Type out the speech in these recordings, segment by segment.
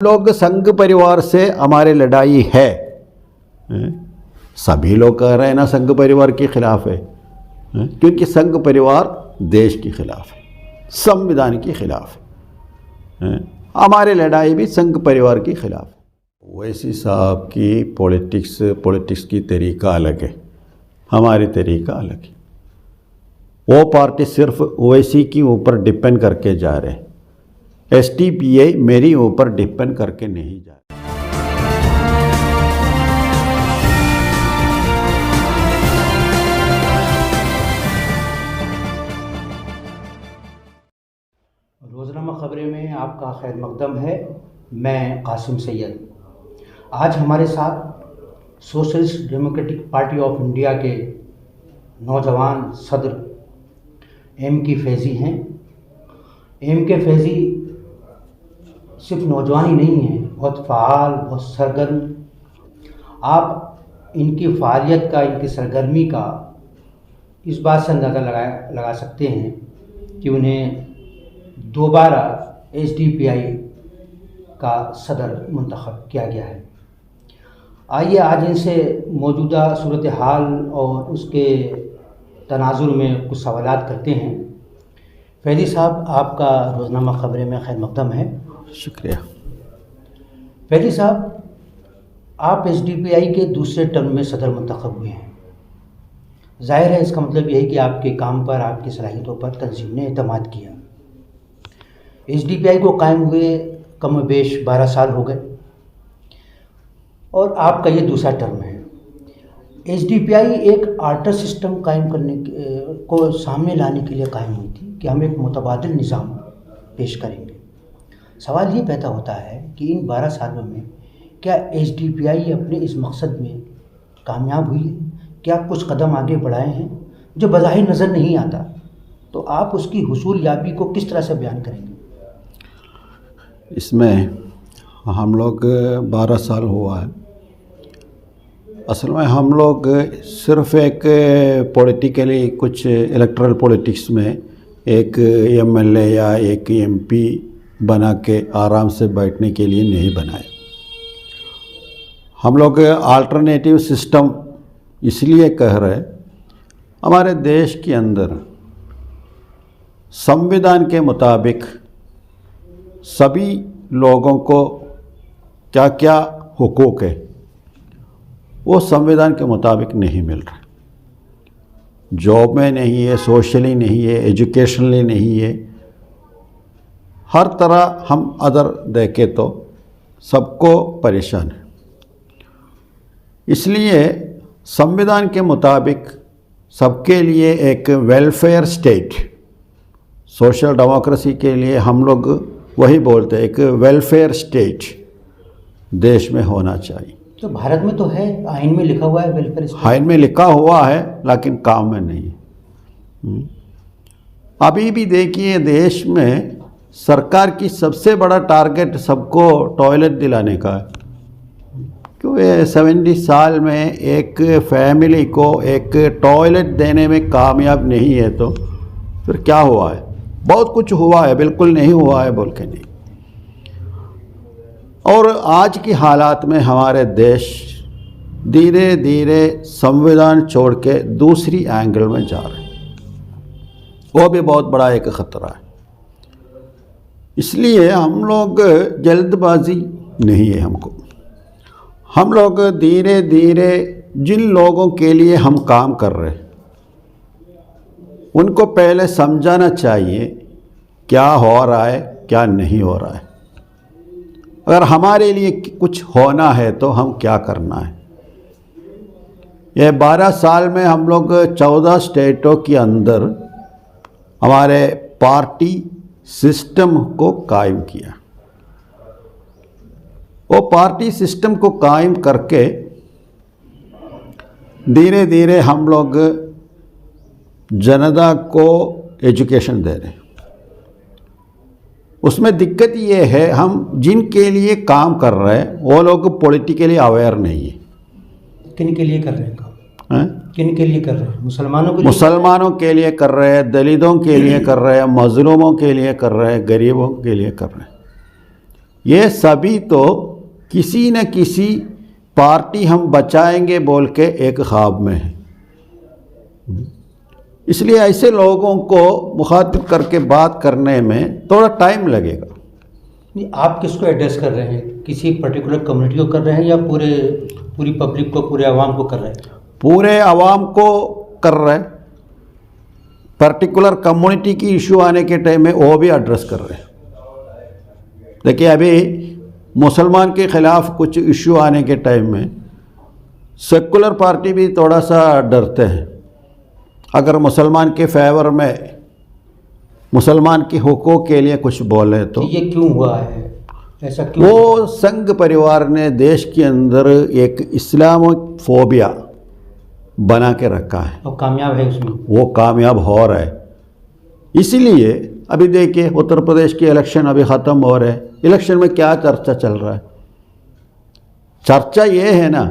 लोग संघ परिवार से हमारी लड़ाई है। सभी लोग कह रहे हैं ना संघ परिवार के खिलाफ है, क्योंकि संघ परिवार देश के खिलाफ है, संविधान के खिलाफ है। हमारी लड़ाई भी संघ परिवार के खिलाफ है। ओवैसी साहब की पॉलिटिक्स की तरीका अलग है, हमारी तरीका अलग है। वो पार्टी सिर्फ ओवैसी के ऊपर डिपेंड करके जा रहे हैं, एसडीपीआई मेरी ऊपर डिपेंड करके नहीं जा रहा। रोज़नामा ख़बरें में आपका खैर मकदम है। मैं कासिम सैयद। आज हमारे साथ socialist democratic party of India के नौजवान सदर एम के फैज़ी हैं। एम के फैज़ी सिर्फ नौजवान ही नहीं हैं, बहुत फ़ाल, बहुत सरगर्म। आप इनकी फ़ालियत का, इनकी सरगर्मी का इस बात से अंदाज़ा लगा सकते हैं कि उन्हें दोबारा एसडीपीआई का सदर मुंतखब किया गया है। आइए आज इनसे मौजूदा सूरत हाल और उसके तनाजुर में कुछ सवालात करते हैं। फैज़ी साहब, आपका रोज़नामा ख़बरें में खैर मकदम है। शुक्रिया। फैज़ी साहब, आप एसडीपीआई के दूसरे टर्म में सदर मुंतखब हुए हैं। ज़ाहिर है इसका मतलब यही कि आपके काम पर, आपकी सलाहियतों पर तंजीम ने एतमाद किया। एसडीपीआई को कायम हुए कम बेश 12 साल हो गए और आपका ये दूसरा टर्म है। एसडीपीआई एक आर्टर सिस्टम कायम करने को सामने लाने के लिए कायम हुई थी कि हम एक मुतबादिल निज़ाम पेश करेंगे। सवाल ये पैदा होता है कि इन 12 सालों में क्या एसडीपीआई अपने इस मकसद में कामयाब हुई है? क्या कुछ कदम आगे बढ़ाए हैं जो बज़ाहिर नज़र नहीं आता? तो आप उसकी हुसूल याबी को किस तरह से बयान करेंगे? इसमें हम लोग 12 साल हुआ है। असल में हम लोग सिर्फ एक पॉलिटिकली कुछ इलेक्टरल पॉलिटिक्स में एक एमएलए या एक एमपी बना के आराम से बैठने के लिए नहीं बनाए। हम लोग अल्टरनेटिव सिस्टम इसलिए कह रहे, हमारे देश के अंदर संविधान के मुताबिक सभी लोगों को क्या क्या हुकूक है वो संविधान के मुताबिक नहीं मिल रहा। जॉब में नहीं है, सोशली नहीं है, एजुकेशनली नहीं है। हर तरह हम अदर देखें तो सबको परेशान है। इसलिए संविधान के मुताबिक सबके लिए एक वेलफेयर स्टेट, सोशल डेमोक्रेसी के लिए हम लोग वही बोलते हैं, एक वेलफेयर स्टेट देश में होना चाहिए। तो भारत में तो है, आइन में लिखा हुआ है वेलफेयर स्टेट। आइन में लिखा हुआ है लेकिन काम में नहीं है। अभी भी देखिए देश में सरकार की सबसे बड़ा टारगेट सबको टॉयलेट दिलाने का है। क्यों ये 70 साल में एक फैमिली को एक टॉयलेट देने में कामयाब नहीं है तो फिर क्या हुआ है? बहुत कुछ हुआ है, बिल्कुल नहीं हुआ है बोल के नहीं। और आज की हालात में हमारे देश धीरे धीरे संविधान छोड़ के दूसरी एंगल में जा रहे हैं, वो भी बहुत बड़ा एक ख़तरा है। इसलिए हम लोग जल्दबाजी नहीं है हमको। हम लोग धीरे धीरे जिन लोगों के लिए हम काम कर रहे हैं उनको पहले समझाना चाहिए क्या हो रहा है, क्या नहीं हो रहा है। अगर हमारे लिए कुछ होना है तो हम क्या करना है। ये 12 साल में हम लोग 14 स्टेटों के अंदर हमारे पार्टी सिस्टम को कायम किया। वो पार्टी सिस्टम को कायम करके धीरे धीरे हम लोग जनता को एजुकेशन दे रहे हैं। उसमें दिक्कत ये है, हम जिनके लिए काम कर रहे हैं वो लोग पॉलिटिकली अवेयर नहीं है। किन के लिए कर रहे हैं काम? किन के लिए कर रहे हैं? मुसलमानों के लिए? मुसलमानों के लिए कर रहे हैं, दलितों के लिए कर रहे हैं, मजलूमों के लिए कर रहे हैं, गरीबों के लिए कर रहे हैं। ये सभी तो किसी न किसी पार्टी हम बचाएंगे बोल के एक ख्वाब में है। इसलिए ऐसे लोगों को मुखातिब करके बात करने में थोड़ा टाइम लगेगा। नहीं, आप किसको एड्रेस कर रहे हैं? किसी पर्टिकुलर कम्युनिटी को कर रहे हैं या पूरी पब्लिक को, पूरे आवाम को कर रहे हैं? पूरे आवाम को कर रहे हैं। पर्टिकुलर कम्युनिटी की इशू आने के टाइम में वो भी एड्रेस कर रहे हैं। देखिए, अभी मुसलमान के ख़िलाफ़ कुछ इशू आने के टाइम में सेकुलर पार्टी भी थोड़ा सा डरते हैं। अगर मुसलमान के फेवर में, मुसलमान के हुकूक के लिए कुछ बोले तो ये क्यों हुआ है? ऐसा क्यों? वो संघ परिवार ने देश के अंदर एक इस्लामोफोबिया बना के रखा है और कामयाब है उसमें। वो कामयाब हो रहा है। इसीलिए अभी देखिए, उत्तर प्रदेश के इलेक्शन अभी ख़त्म हो रहे हैं। इलेक्शन में क्या चर्चा चल रहा है? चर्चा ये है ना,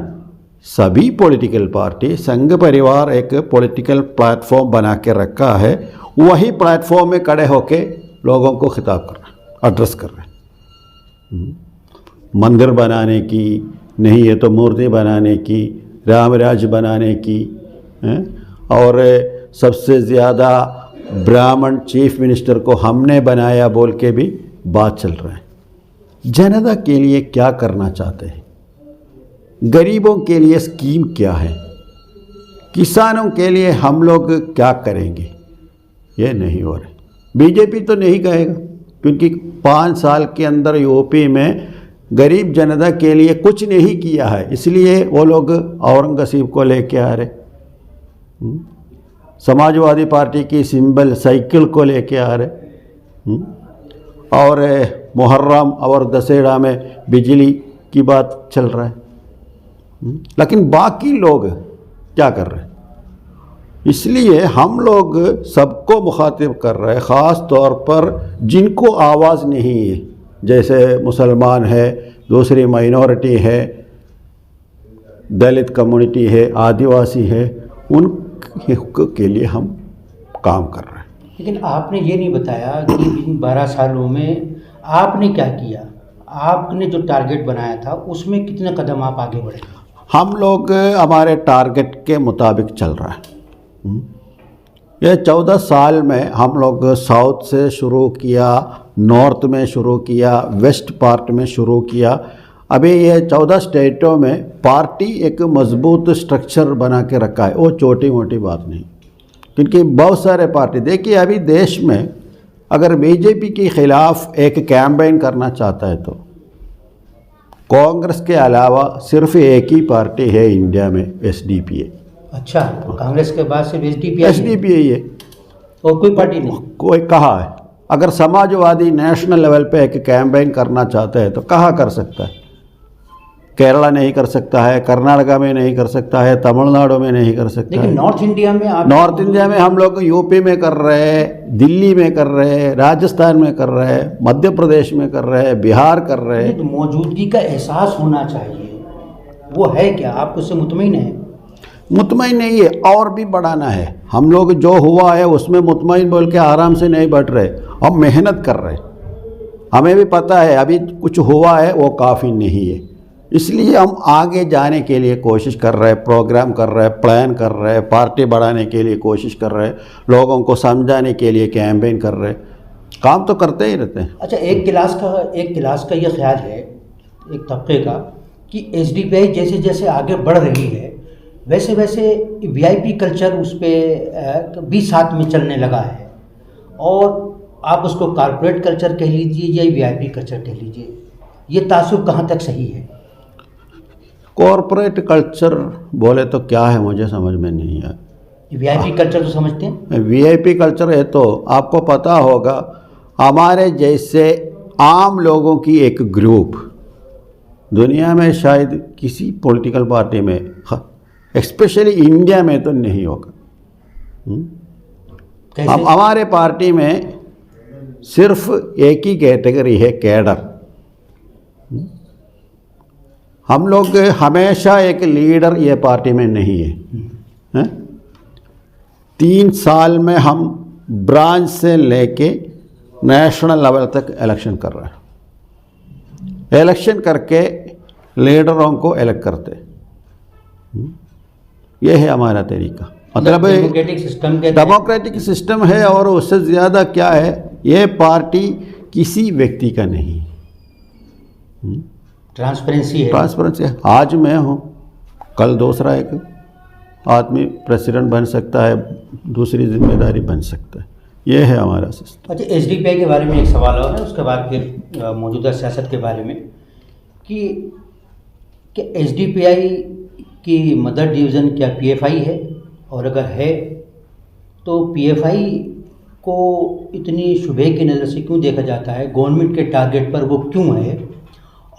सभी पॉलिटिकल पार्टी, संघ परिवार एक पॉलिटिकल प्लेटफॉर्म बना के रखा है, वही प्लेटफॉर्म में खड़े होके लोगों को खिताब कर रहे हैं, एड्रेस कर रहे हैं। मंदिर बनाने की नहीं, ये तो मूर्ति बनाने की, रामराज बनाने की, और सबसे ज़्यादा ब्राह्मण चीफ मिनिस्टर को हमने बनाया बोल के भी बात चल रहा है। जनता के लिए क्या करना चाहते हैं? गरीबों के लिए स्कीम क्या है? किसानों के लिए हम लोग क्या करेंगे? ये नहीं हो रहे। बीजेपी तो नहीं कहेगा, क्योंकि 5 साल के अंदर यूपी में गरीब जनता के लिए कुछ नहीं किया है, इसलिए वो लोग औरंगज़ेब को लेके आ रहे। समाजवादी पार्टी की सिंबल साइकिल को लेके आ रहे, और मुहर्रम और दशहरा में बिजली की बात चल रहा है। लेकिन बाकी लोग क्या कर रहे हैं? इसलिए हम लोग सबको मुखातिब कर रहे हैं, ख़ास तौर पर जिनको आवाज़ नहीं है, जैसे मुसलमान है, दूसरी माइनॉरिटी है, दलित कम्युनिटी है, आदिवासी है, उन के लिए हम काम कर रहे हैं। लेकिन आपने ये नहीं बताया कि इन 12 सालों में आपने क्या किया? आपने जो टारगेट बनाया था उसमें कितने कदम आप आगे बढ़े? हम लोग हमारे टारगेट के मुताबिक चल रहा है। ये 14 साल में हम लोग साउथ से शुरू किया, नॉर्थ में शुरू किया, वेस्ट पार्ट में शुरू किया। अभी ये 14 स्टेटों में पार्टी एक मजबूत स्ट्रक्चर बना के रखा है। वो छोटी मोटी बात नहीं, क्योंकि बहुत सारे पार्टी, देखिए अभी देश में अगर बीजेपी के ख़िलाफ़ एक कैंपेन करना चाहता है तो कांग्रेस के अलावा सिर्फ एक ही पार्टी है इंडिया में, एसडीपीआई। अच्छा, कांग्रेस के बाद सिर्फ एसडीपीआई है और कोई पार्टी नहीं? कोई कहा है? अगर समाजवादी नेशनल लेवल पे एक कैंपेन करना चाहता है तो कहाँ कर सकता है? केरला नहीं कर सकता है, कर्नाटका में नहीं कर सकता है, तमिलनाडु में नहीं कर सकता है। लेकिन नॉर्थ इंडिया में नॉर्थ इंडिया में हम लोग यूपी में कर रहे हैं, दिल्ली में कर रहे हैं, राजस्थान में कर रहे हैं, मध्य प्रदेश में कर रहे हैं, बिहार कर रहे हैं। तो मौजूदगी का एहसास होना चाहिए, वो है क्या? आप उससे मुतमईन हैं? मुतमईन नहीं है, और भी बढ़ाना है। हम लोग जो हुआ है उसमें मुतमईन बोल के आराम से नहीं बैठ रहे, हम मेहनत कर रहे हैं। हमें भी पता है अभी कुछ हुआ है वो काफ़ी नहीं है, इसलिए हम आगे जाने के लिए कोशिश कर रहे हैं, प्रोग्राम कर रहे हैं, प्लान कर रहे हैं, पार्टी बढ़ाने के लिए कोशिश कर रहे हैं, लोगों को समझाने के लिए कैंपेन कर रहे हैं। काम तो करते ही रहते हैं। अच्छा, एक क्लास का ये ख्याल है, एक तबके का, कि एसडीपीआई जैसे जैसे आगे बढ़ रही है वैसे वैसे वीआईपी कल्चर उस पर भी साथ में चलने लगा है, और आप उसको कॉरपोरेट कल्चर कह लीजिए या वीआईपी कल्चर कह लीजिए, ये तासुब कहाँ तक सही है? कॉरपोरेट कल्चर बोले तो क्या है मुझे समझ में नहीं आया। वीआईपी कल्चर तो समझते हैं? वीआईपी कल्चर है तो आपको पता होगा, हमारे जैसे आम लोगों की एक ग्रुप दुनिया में शायद किसी पॉलिटिकल पार्टी में, स्पेशली इंडिया में तो नहीं होगा। हमारे पार्टी में सिर्फ एक ही कैटेगरी है, कैडर। हम लोग हमेशा एक लीडर ये पार्टी में नहीं है। 3 साल में हम ब्रांच से लेके नेशनल लेवल तक इलेक्शन कर रहे हैं। इलेक्शन करके लीडरों को इलेक्ट करते। ये है हमारा तरीका। मतलब डेमोक्रेटिक सिस्टम के डेमोक्रेटिक सिस्टम है, और उससे ज़्यादा क्या है, ये पार्टी किसी व्यक्ति का नहीं, ट्रांसपेरेंसी है। ट्रांसपेरेंसी है। आज मैं हूँ, कल दूसरा एक आदमी प्रेसिडेंट बन सकता है, दूसरी जिम्मेदारी बन सकता है। ये है हमारा सिस्टम। अच्छा, एसडीपीआई के बारे में एक सवाल और है, उसके बाद फिर मौजूदा सियासत के बारे में कि एसडीपीआई की मदर डिवीज़न क्या पीएफआई है, और अगर है तो पीएफआई को इतनी शुबे की नज़र से क्यों देखा जाता है, गवर्नमेंट के टारगेट पर वो क्यों है,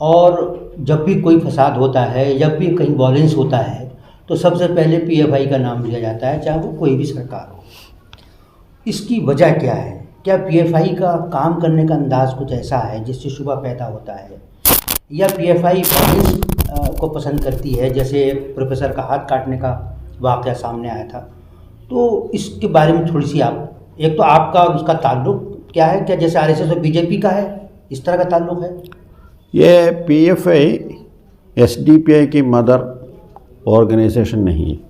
और जब भी कोई फसाद होता है, जब भी कहीं वॉयलेंस होता है तो सबसे पहले पीएफआई का नाम लिया जाता है, चाहे वो कोई भी सरकार हो। इसकी वजह क्या है? क्या पीएफआई का काम करने का अंदाज़ कुछ ऐसा है जिससे शुबा पैदा होता है, या पीएफआई वॉयलेंस को पसंद करती है, जैसे प्रोफेसर का हाथ काटने का वाक़या सामने आया था? तो इसके बारे में थोड़ी सी आप, एक तो आपका और उसका ताल्लुक क्या है, क्या जैसे आरएसएस और बीजेपी का है इस तरह का ताल्लुक है? ये पीएफआई एसडीपीआई की मदर ऑर्गेनाइजेशन नहीं है।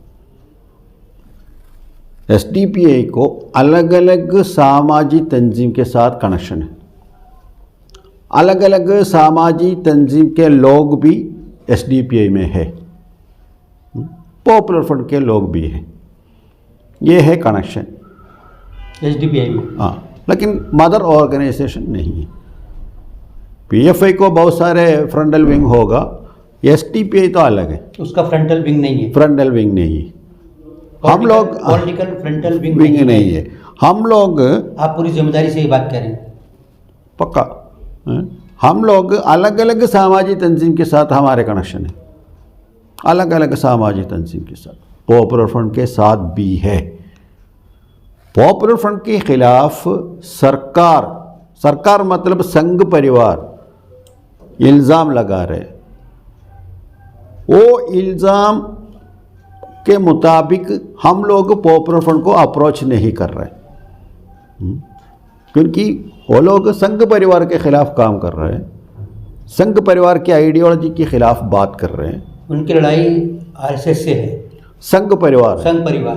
एसडीपीआई को अलग अलग सामाजिक तंजीम के साथ कनेक्शन है। अलग अलग सामाजिक तंजीम के लोग भी एसडीपीआई में है, पॉपुलर फ्रंट के लोग भी हैं। ये है कनेक्शन एसडीपीआई में। हाँ, लेकिन मदर ऑर्गेनाइजेशन नहीं है। पीएफआई को बहुत सारे फ्रंटल विंग होगा, एसडीपीआई तो अलग है, उसका फ्रंटल विंग नहीं है। फ्रंटल विंग नहीं है। हम लोग पॉलिटिकल फ्रंटल विंग नहीं है। हम लोग, आप पूरी जिम्मेदारी से ये बात कह रहे हैं? पक्का हम लोग अलग अलग सामाजिक तंजीम के साथ हमारे कनेक्शन है, अलग अलग सामाजिक तंजीम के साथ। पॉपुलर फ्रंट के साथ भी है। पॉपुलर फ्रंट के खिलाफ सरकार मतलब संघ परिवार इल्ज़ाम लगा रहे। वो इल्ज़ाम के मुताबिक हम लोग पॉपुलर फ्रंट को अप्रोच नहीं कर रहे, क्योंकि वो लोग संघ परिवार के खिलाफ काम कर रहे हैं, संघ परिवार की आइडियोलॉजी के खिलाफ बात कर रहे हैं। उनकी लड़ाई आरएसएस से है, संघ परिवार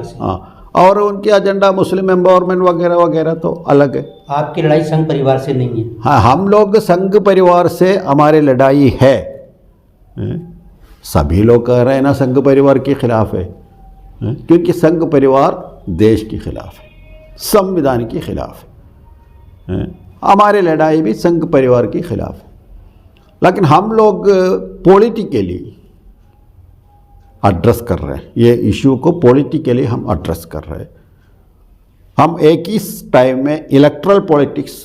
से। हाँ, और उनकी एजेंडा मुस्लिम एम्पावरमेंट वगैरह वगैरह तो अलग है। आपकी लड़ाई संघ परिवार से नहीं है? हाँ, हम लोग संघ परिवार से हमारी लड़ाई है। सभी लोग कह रहे हैं ना संघ परिवार के खिलाफ है, क्योंकि संघ परिवार देश के खिलाफ है, संविधान के खिलाफ है। हमारी लड़ाई भी संघ परिवार के खिलाफ है, लेकिन हम लोग पॉलिटिकली एड्रेस कर रहे हैं। ये इशू को पॉलिटिकली हम एड्रेस कर रहे हैं। हम एक ही टाइम में इलेक्ट्रल पॉलिटिक्स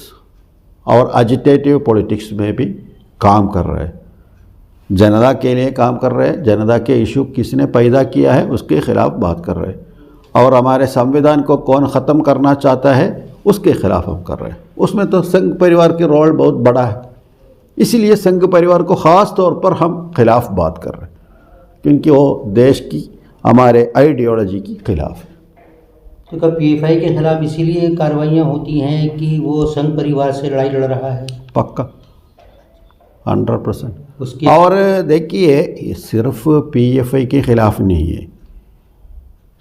और एजिटेटिव पॉलिटिक्स में भी काम कर रहे हैं। जनता के लिए काम कर रहे हैं, जनता के इशू किसने पैदा किया है उसके खिलाफ बात कर रहे हैं, और हमारे संविधान को कौन ख़त्म करना चाहता है उसके खिलाफ हम कर रहे हैं। उसमें तो संघ परिवार की रोल बहुत बड़ा है, इसीलिए संघ परिवार को ख़ास तौर पर हम खिलाफ बात कर रहे हैं, क्योंकि वो देश की हमारे आइडियोलॉजी के खिलाफ है। तो क्या पीएफआई के खिलाफ इसीलिए कार्रवाइयाँ होती हैं कि वो संघ परिवार से लड़ाई लड़ रहा है? पक्का 100%। उसकी और देखिए, ये सिर्फ पीएफआई के खिलाफ नहीं है।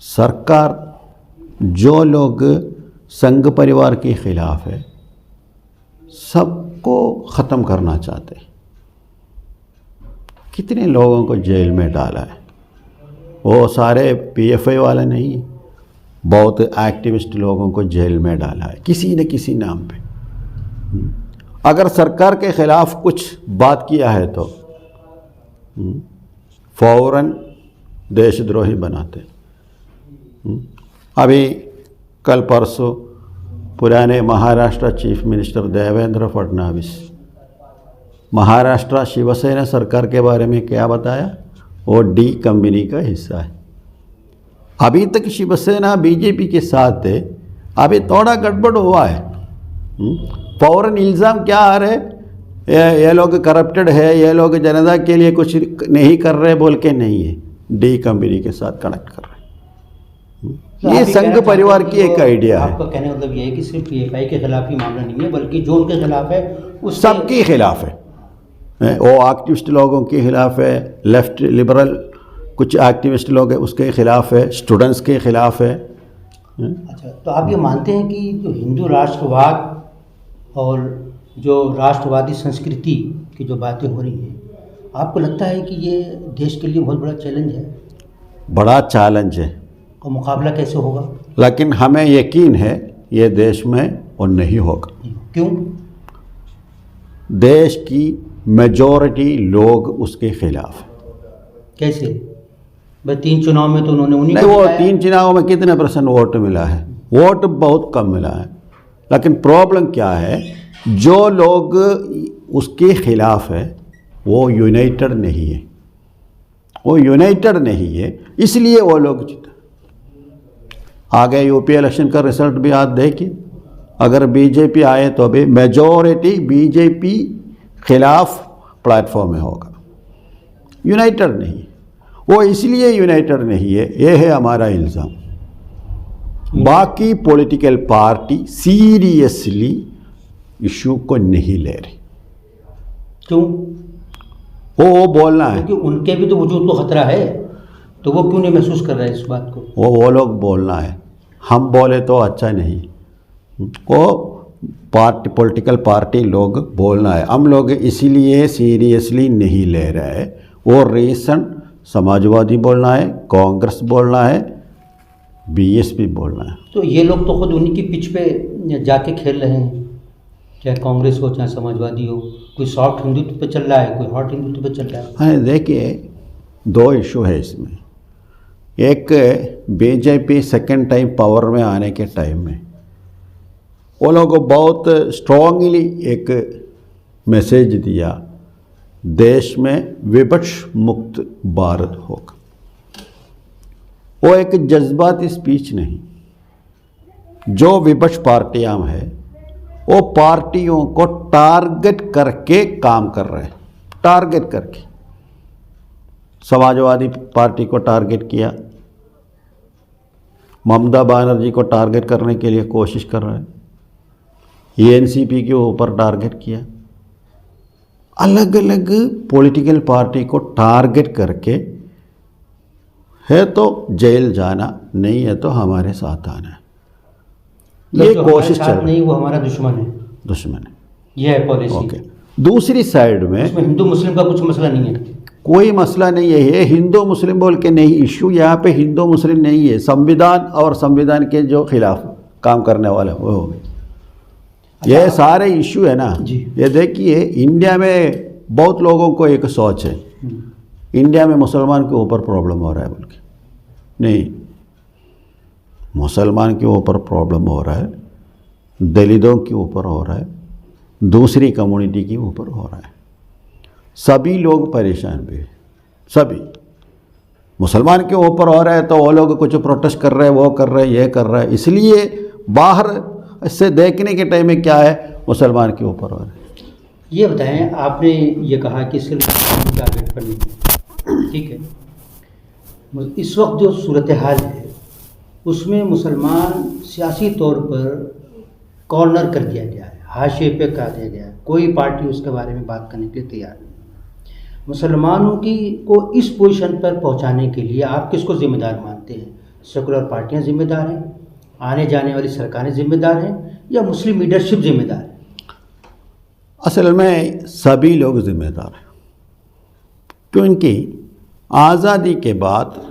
सरकार जो लोग संघ परिवार के खिलाफ है सबको ख़त्म करना चाहते हैं। कितने लोगों को जेल में डाला है, वो सारे पीएफआई वाले नहीं, बहुत एक्टिविस्ट लोगों को जेल में डाला है किसी न किसी नाम पे। अगर सरकार के ख़िलाफ़ कुछ बात किया है तो फ़ौरन देशद्रोही बनाते। अभी कल परसों पुराने महाराष्ट्र चीफ मिनिस्टर देवेंद्र फडणवीस महाराष्ट्र शिवसेना सरकार के बारे में क्या बताया, वो डी कंपनी का हिस्सा है। अभी तक शिवसेना बीजेपी के साथ है, अभी थोड़ा गड़बड़ हुआ है, फ़ौरन इल्ज़ाम क्या आ रहे, ये लोग करप्टेड है, ये लोग जनता के लिए कुछ नहीं कर रहे बोल के नहीं है, डी कंपनी के साथ कनेक्ट कर रहे हैं। ये संघ परिवार की एक आइडिया है। आपका कहने मतलब ये है कि सिर्फ पीएफआई के खिलाफ ही मामला नहीं है, बल्कि जो उनके खिलाफ है उस सबके खिलाफ है। वो एक्टिविस्ट लोगों के ख़िलाफ़ है, लेफ्ट लिबरल कुछ एक्टिविस्ट लोग हैं उसके ख़िलाफ़ है, स्टूडेंट्स के ख़िलाफ़ है। अच्छा, तो आप ये मानते हैं कि जो हिंदू राष्ट्रवाद और जो राष्ट्रवादी संस्कृति की जो बातें हो रही हैं, आपको लगता है कि ये देश के लिए बहुत बड़ा चैलेंज है? बड़ा चैलेंज है, और मुकाबला कैसे होगा? लेकिन हमें यकीन है ये देश में और नहीं होगा। क्यों? देश की मेजॉरिटी लोग उसके खिलाफ हैं। कैसे? भाई 3 चुनाव में तो उन्होंने उन्हीं नहीं, को वो जिताया। 3 चुनावों में कितने % वोट मिला है? वोट बहुत कम मिला है। लेकिन प्रॉब्लम क्या है, जो लोग उसके खिलाफ है वो यूनाइटेड नहीं है, वो यूनाइटेड नहीं है, इसलिए वो लोग जीते। आगे यूपी इलेक्शन का रिजल्ट भी आज देखिए, अगर बीजेपी आए तो भी मेजॉरिटी बीजेपी खिलाफ प्लेटफॉर्म में होगा, यूनाइटेड नहीं। वो इसलिए यूनाइटेड नहीं है, ये है हमारा इल्ज़ाम। बाकी पॉलिटिकल पार्टी सीरियसली इशू को नहीं ले रही। क्यों? वो बोलना है, क्योंकि उनके भी तो वजूद को खतरा है, तो वो क्यों नहीं महसूस कर रहे हैं इस बात को? वो लोग बोलना है, हम बोले तो अच्छा नहीं। वो पार्टी पॉलिटिकल पार्टी लोग बोलना है, हम लोग इसीलिए सीरियसली नहीं ले रहे। वो रीज़न समाजवादी बोलना है, कांग्रेस बोलना है, बीएसपी बोलना है। तो ये लोग तो खुद उन्हीं की पिच पे जाके खेल रहे हैं, चाहे कांग्रेस हो चाहे समाजवादी हो। कोई सॉफ्ट हिंदुत्व पे चल रहा है, कोई हॉट हिंदुत्व पे चल रहा है। हाँ, देखिए 2 इशू है इसमें। एक, बीजेपी सेकेंड टाइम पावर में आने के टाइम में वो लोग बहुत स्ट्रांगली एक मैसेज दिया, देश में विपक्ष मुक्त भारत होगा। वो एक जज्बाती स्पीच नहीं, जो विपक्ष पार्टियां हैं वो पार्टियों को टारगेट करके काम कर रहे हैं, टारगेट करके। समाजवादी पार्टी को टारगेट किया, ममता बनर्जी को टारगेट करने के लिए कोशिश कर रहे हैं, एनसीपी के ऊपर टारगेट किया। अलग अलग पॉलिटिकल पार्टी को टारगेट करके, है तो जेल जाना, नहीं है तो हमारे साथ आना है, ये कोशिश चल रही नहीं, वो हमारा दुश्मन है। दुश्मन है, ये है पॉलिसी। ओके। दूसरी साइड में इसमें हिंदू मुस्लिम का कुछ मसला नहीं है। कोई मसला नहीं है, ये हिंदू मुस्लिम बोल के नहीं, इशू यहाँ पे हिंदू मुस्लिम नहीं है, संविधान और संविधान के जो खिलाफ काम करने वाले वो हो गए। ये सारे इशू है ना जी। ये देखिए, इंडिया में बहुत लोगों को एक सोच है, इंडिया में मुसलमान के ऊपर प्रॉब्लम हो रहा है बोल के। नहीं, मुसलमान के ऊपर प्रॉब्लम हो रहा है, दलितों के ऊपर हो रहा है, दूसरी कम्युनिटी के ऊपर हो रहा है। सभी लोग परेशान भी हैं, सभी। मुसलमान के ऊपर हो रहा है तो वो लोग कुछ प्रोटेस्ट कर रहे हैं, वो कर रहे हैं, ये कर रहे हैं, इसलिए बाहर से देखने के टाइम में क्या है, मुसलमान के ऊपर हो रहा है। ये बताएं, आपने ये कहा कि सिर्फ टारगेट पर नहीं, ठीक है। इस वक्त जो सूरत हाल है उसमें मुसलमान सियासी तौर पर कॉर्नर कर दिया गया है, हाशिए पे कर दिया गया है, कोई पार्टी उसके बारे में बात करने के लिए तैयार नहीं। मुसलमानों की को इस पोजीशन पर पहुंचाने के लिए आप किसको जिम्मेदार मानते हैं? सेकुलर पार्टियां जिम्मेदार हैं, आने जाने वाली सरकारें जिम्मेदार हैं, या मुस्लिम लीडरशिप जिम्मेदार है? असल में सभी लोग जिम्मेदार हैं, क्योंकि आज़ादी के बाद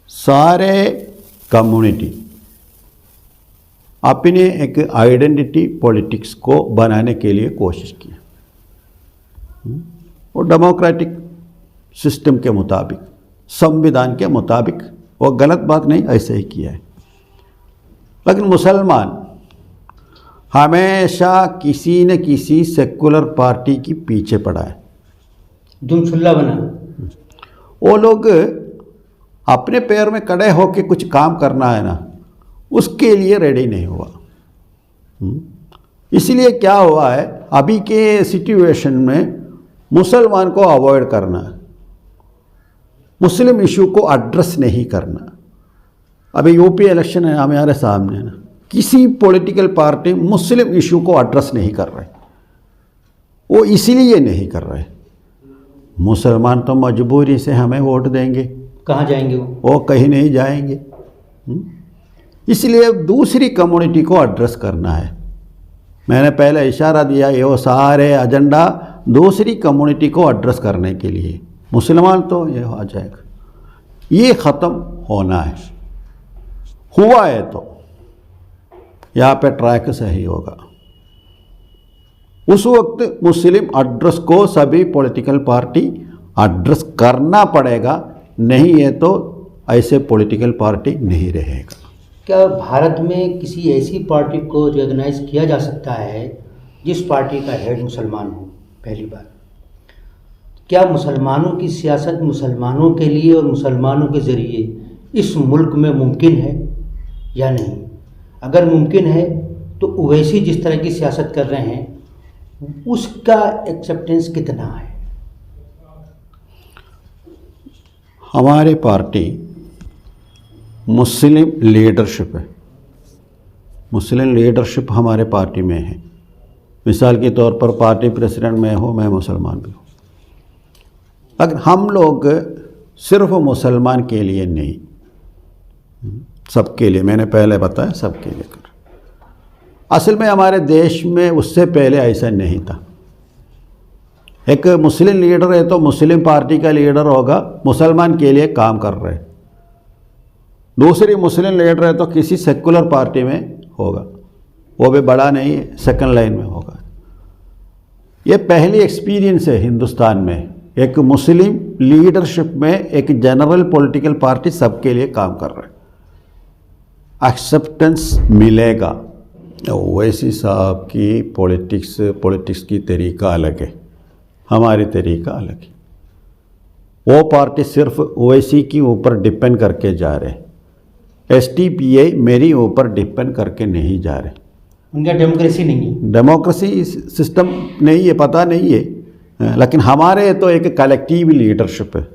सारे कम्युनिटी अपने एक आइडेंटिटी पॉलिटिक्स को बनाने के लिए कोशिश की, और डेमोक्रेटिक सिस्टम के मुताबिक, संविधान के मुताबिक, वो गलत बात नहीं, ऐसे ही किया है। लेकिन मुसलमान हमेशा किसी न किसी सेकुलर पार्टी के पीछे पड़ा है, दुम छुल्ला बना। वो लोग अपने पैर में खड़े होकर कुछ काम करना है ना, उसके लिए रेडी नहीं हुआ। इसलिए क्या हुआ है, अभी के सिचुएशन में मुसलमान को अवॉइड करना, मुस्लिम इशू को एड्रेस नहीं करना। अभी यूपी इलेक्शन है हमारे सामने ना, किसी पॉलिटिकल पार्टी मुस्लिम इशू को एड्रेस नहीं कर रहे, वो इसीलिए नहीं कर रहे मुसलमान तो मजबूरी से हमें वोट देंगे, कहाँ जाएंगे वो? कहीं नहीं जाएंगे। इसलिए दूसरी कम्युनिटी को एड्रेस करना है। मैंने पहले इशारा दिया, ये वो सारे एजेंडा दूसरी कम्युनिटी को एड्रेस करने के लिए। मुसलमान तो ये आ जाएगा, ये ख़त्म होना है। हुआ है तो यहाँ पे ट्रैक सही होगा। उस वक्त मुस्लिम एड्रेस को सभी पॉलिटिकल पार्टी एड्रेस करना पड़ेगा, नहीं है तो ऐसे पॉलिटिकल पार्टी नहीं रहेगा। क्या भारत में किसी ऐसी पार्टी को रिकॉग्नाइज किया जा सकता है जिस पार्टी का हेड मुसलमान हो? पहली बात, क्या मुसलमानों की सियासत मुसलमानों के लिए और मुसलमानों के ज़रिए इस मुल्क में मुमकिन है या नहीं? अगर मुमकिन है तो ओवैसी जिस तरह की सियासत कर रहे हैं उसका एक्सेप्टेंस कितना है? हमारी पार्टी मुस्लिम लीडरशिप है, मुस्लिम लीडरशिप हमारे पार्टी में है। मिसाल के तौर पर पार्टी प्रेसिडेंट मैं हूँ, मैं मुसलमान भी हूँ। अगर हम लोग सिर्फ मुसलमान के लिए नहीं, सबके लिए, मैंने पहले बताया सबके लिए कर। असल में हमारे देश में उससे पहले ऐसा नहीं था। एक मुस्लिम लीडर है तो मुस्लिम पार्टी का लीडर होगा, मुसलमान के लिए काम कर रहे। दूसरी मुस्लिम लीडर है तो किसी सेकुलर पार्टी में होगा, वो भी बड़ा नहीं है, सेकंड लाइन में होगा। ये पहली एक्सपीरियंस है हिंदुस्तान में, एक मुस्लिम लीडरशिप में एक जनरल पॉलिटिकल पार्टी सबके लिए काम कर रहा है। एक्सेप्टेंस मिलेगा। ओवैसी साहब की पॉलिटिक्स की तरीका अलग है, हमारी तरीका अलग है। वो पार्टी सिर्फ ओवैसी के ऊपर डिपेंड करके जा रहे, SDPI मेरी ऊपर डिपेंड करके नहीं जा रहे। उनका डेमोक्रेसी नहीं है, डेमोक्रेसी सिस्टम नहीं है, पता नहीं है, लेकिन हमारे तो एक कलेक्टिव लीडरशिप है।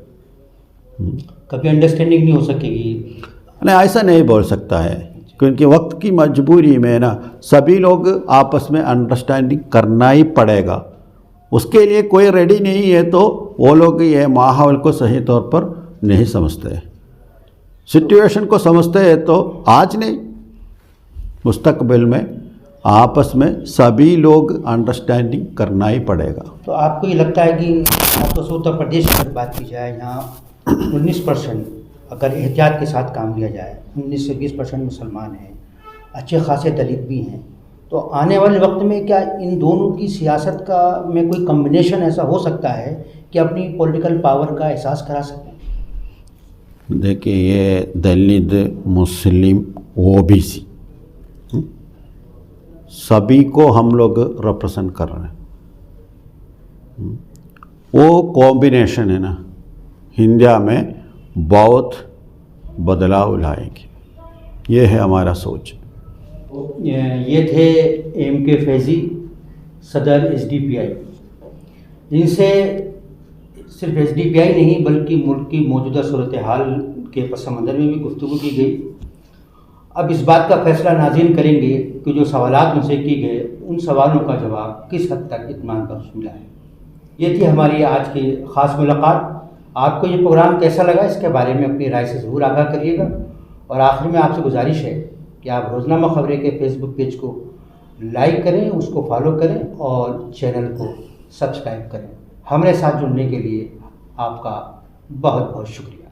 कभी अंडरस्टैंडिंग नहीं हो सकेगी? नहीं, ऐसा नहीं बोल सकता है, क्योंकि वक्त की मजबूरी में ना सभी लोग आपस में अंडरस्टैंडिंग करना ही पड़ेगा। उसके लिए कोई रेडी नहीं है तो वो लोग ये माहौल को सही तौर पर नहीं समझते हैं, सिचुएशन को समझते हैं तो आज नहीं, मुस्तकबिल में आपस में सभी लोग अंडरस्टैंडिंग करना ही पड़ेगा। तो आपको ये लगता है कि आपको उत्तर प्रदेश की अगर बात की जाए, यहाँ 19% अगर एहतियात के साथ काम लिया जाए, 19 से 20% मुसलमान हैं, अच्छे खासे दलित भी हैं, तो आने वाले वक्त में क्या इन दोनों की सियासत का में कोई कम्बिनेशन ऐसा हो सकता है कि अपनी पॉलिटिकल पावर का एहसास करा सकें? देखिए, ये दलित, मुस्लिम, OBC सभी को हम लोग रिप्रेजेंट कर रहे हैं। वो कॉम्बिनेशन है ना, इंडिया में बहुत बदलाव लाएंगे, ये है हमारा सोच। ये थे MK फैज़ी, सदर SDPI। इनसे सिर्फ SDPI नहीं बल्कि मुल्क की मौजूदा सूरत हाल के पस मंज़र में भी गुफ्तगू की गई। अब इस बात का फैसला नाज़रीन करेंगे कि जो सवालात उनसे की गए उन सवालों का जवाब किस हद तक इत्मीनान बख्श मिला है। ये थी हमारी आज की ख़ास मुलाकात। आपको ये प्रोग्राम कैसा लगा, इसके बारे में अपनी राय से ज़रूर आगाह करिएगा। और आखिर में आपसे गुजारिश है कि आप रोज़नामा खबरें के फेसबुक पेज को लाइक करें, उसको फॉलो करें और चैनल को सब्सक्राइब करें। हमारे साथ जुड़ने के लिए आपका बहुत बहुत शुक्रिया।